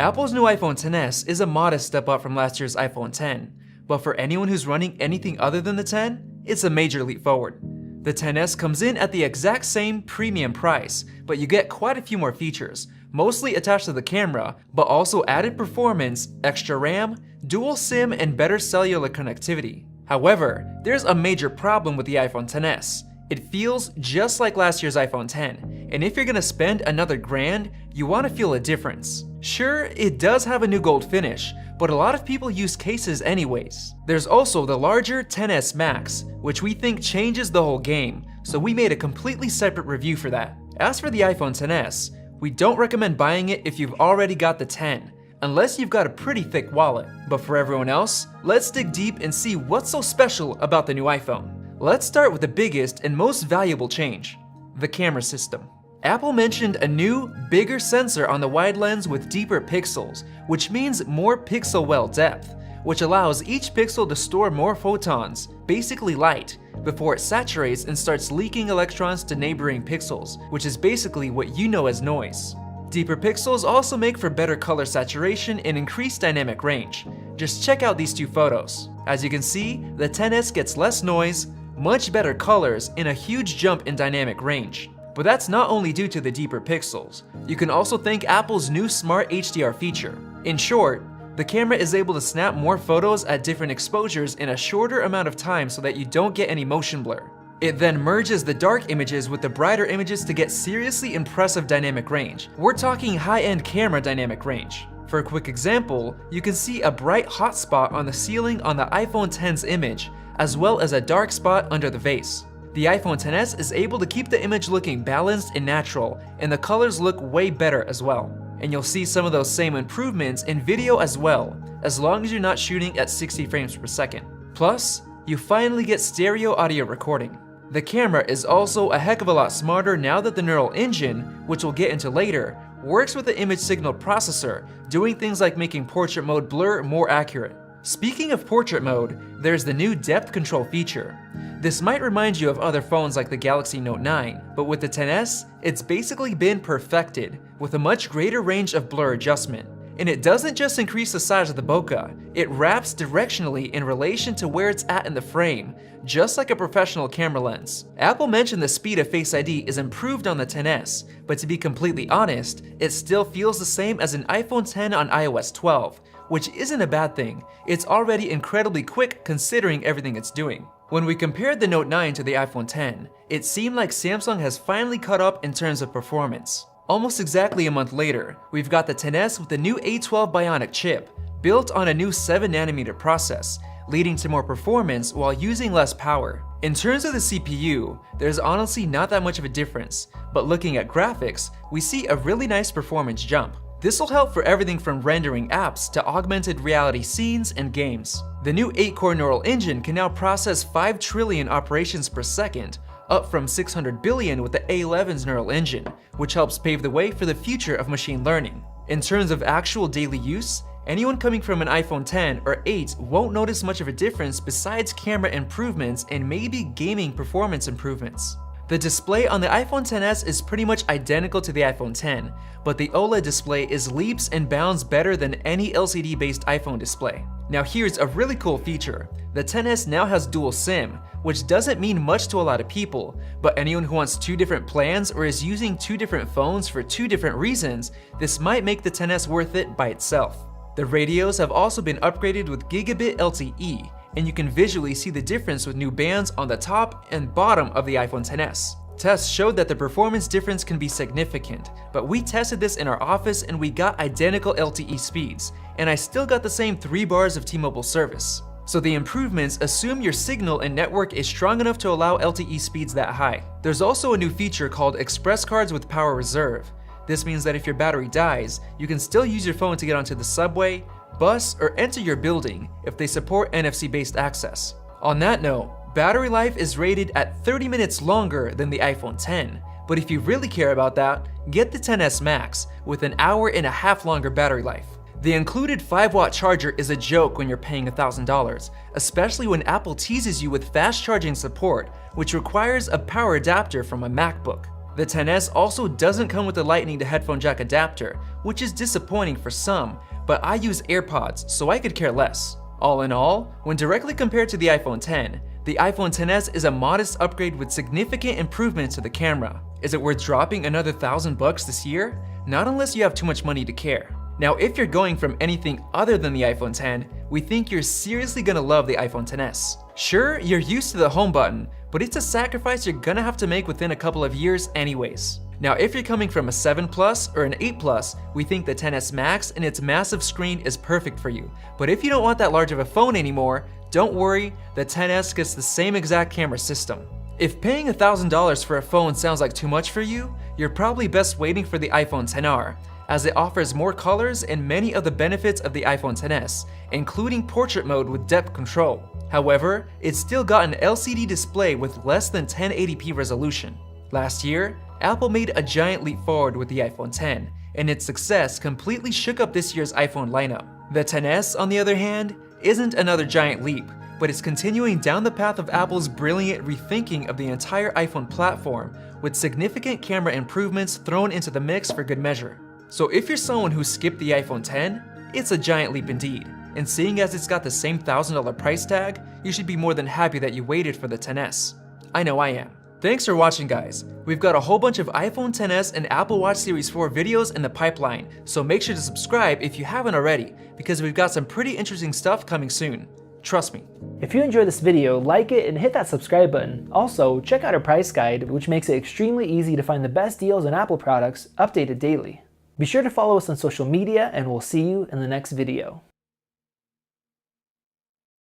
Apple's new iPhone XS is a modest step up from last year's iPhone X, but for anyone who's running anything other than the X, it's a major leap forward. The XS comes in at the exact same premium price, but you get quite a few more features, mostly attached to the camera, but also added performance, extra RAM, dual SIM, and better cellular connectivity. However, there's a major problem with the iPhone XS. It feels just like last year's iPhone X, and if you're gonna spend another grand, you want to feel a difference. Sure, it does have a new gold finish, but a lot of people use cases anyways. There's also the larger XS Max, which we think changes the whole game, so we made a completely separate review for that. As for the iPhone XS, we don't recommend buying it if you've already got the X, unless you've got a pretty thick wallet. But for everyone else, let's dig deep and see what's so special about the new iPhone. Let's start with the biggest and most valuable change, the camera system. Apple mentioned a new, bigger sensor on the wide lens with deeper pixels, which means more pixel well depth, which allows each pixel to store more photons, basically light, before it saturates and starts leaking electrons to neighboring pixels, which is basically what you know as noise. Deeper pixels also make for better color saturation and increased dynamic range. Just check out these two photos. As you can see, the XS gets less noise, much better colors, and a huge jump in dynamic range. But that's not only due to the deeper pixels. You can also thank Apple's new Smart HDR feature. In short, the camera is able to snap more photos at different exposures in a shorter amount of time so that you don't get any motion blur. It then merges the dark images with the brighter images to get seriously impressive dynamic range. We're talking high-end camera dynamic range. For a quick example, you can see a bright hot spot on the ceiling on the iPhone X's image, as well as a dark spot under the vase. The iPhone XS is able to keep the image looking balanced and natural, and the colors look way better as well. And you'll see some of those same improvements in video as well, as long as you're not shooting at 60 frames per second. Plus, you finally get stereo audio recording. The camera is also a heck of a lot smarter now that the neural engine, which we'll get into later, works with the image signal processor, doing things like making portrait mode blur more accurate. Speaking of portrait mode, there's the new depth control feature. This might remind you of other phones like the Galaxy Note 9, but with the XS, it's basically been perfected, with a much greater range of blur adjustment. And it doesn't just increase the size of the bokeh, it wraps directionally in relation to where it's at in the frame, just like a professional camera lens. Apple mentioned the speed of Face ID is improved on the XS, but to be completely honest, it still feels the same as an iPhone X on iOS 12, which isn't a bad thing. It's already incredibly quick considering everything it's doing. When we compared the Note 9 to the iPhone X, it seemed like Samsung has finally caught up in terms of performance. Almost exactly a month later, we've got the XS with the new A12 Bionic chip, built on a new 7nm process, leading to more performance while using less power. In terms of the CPU, there's honestly not that much of a difference, but looking at graphics, we see a really nice performance jump. This will help for everything from rendering apps to augmented reality scenes and games. The new 8-core neural engine can now process 5 trillion operations per second, up from 600 billion with the A11's neural engine, which helps pave the way for the future of machine learning. In terms of actual daily use, anyone coming from an iPhone X or 8 won't notice much of a difference besides camera improvements and maybe gaming performance improvements. The display on the iPhone XS is pretty much identical to the iPhone X, but the OLED display is leaps and bounds better than any LCD-based iPhone display. Now here's a really cool feature. The XS now has dual SIM, which doesn't mean much to a lot of people, but anyone who wants 2 different plans or is using 2 different phones for 2 different reasons, this might make the XS worth it by itself. The radios have also been upgraded with gigabit LTE, and you can visually see the difference with new bands on the top and bottom of the iPhone XS. Tests showed that the performance difference can be significant, but we tested this in our office and we got identical LTE speeds, and I still got the same 3 bars of T-Mobile service. So the improvements assume your signal and network is strong enough to allow LTE speeds that high. There's also a new feature called Express Cards with Power Reserve. This means that if your battery dies, you can still use your phone to get onto the subway, bus, or enter your building if they support NFC-based access. On that note, battery life is rated at 30 minutes longer than the iPhone X, but if you really care about that, get the XS Max with an hour and a half longer battery life. The included 5-watt charger is a joke when you're paying $1,000, especially when Apple teases you with fast charging support, which requires a power adapter from a MacBook. The XS also doesn't come with a lightning to headphone jack adapter, which is disappointing for some, but I use AirPods, so I could care less. All in all, when directly compared to the iPhone X, the iPhone XS is a modest upgrade with significant improvements to the camera. Is it worth dropping another $1,000 this year? Not unless you have too much money to care. Now, if you're going from anything other than the iPhone X, we think you're seriously gonna love the iPhone XS. Sure, you're used to the home button, but it's a sacrifice you're gonna have to make within a couple of years anyways. Now, if you're coming from a 7 Plus or an 8 Plus, we think the XS Max and its massive screen is perfect for you. But if you don't want that large of a phone anymore, don't worry, the XS gets the same exact camera system. If paying $1,000 for a phone sounds like too much for you, you're probably best waiting for the iPhone XR, as it offers more colors and many of the benefits of the iPhone XS, including portrait mode with depth control. However, it's still got an LCD display with less than 1080p resolution. Last year, Apple made a giant leap forward with the iPhone X, and its success completely shook up this year's iPhone lineup. The XS, on the other hand, isn't another giant leap, but it's continuing down the path of Apple's brilliant rethinking of the entire iPhone platform, with significant camera improvements thrown into the mix for good measure. So if you're someone who skipped the iPhone X, it's a giant leap indeed. And seeing as it's got the same $1,000 price tag, you should be more than happy that you waited for the XS. I know I am. Thanks for watching, guys. We've got a whole bunch of iPhone XS and Apple Watch Series 4 videos in the pipeline, so make sure to subscribe if you haven't already, because we've got some pretty interesting stuff coming soon. Trust me. If you enjoyed this video, like it and hit that subscribe button. Also, check out our price guide, which makes it extremely easy to find the best deals on Apple products, updated daily. Be sure to follow us on social media, and we'll see you in the next video.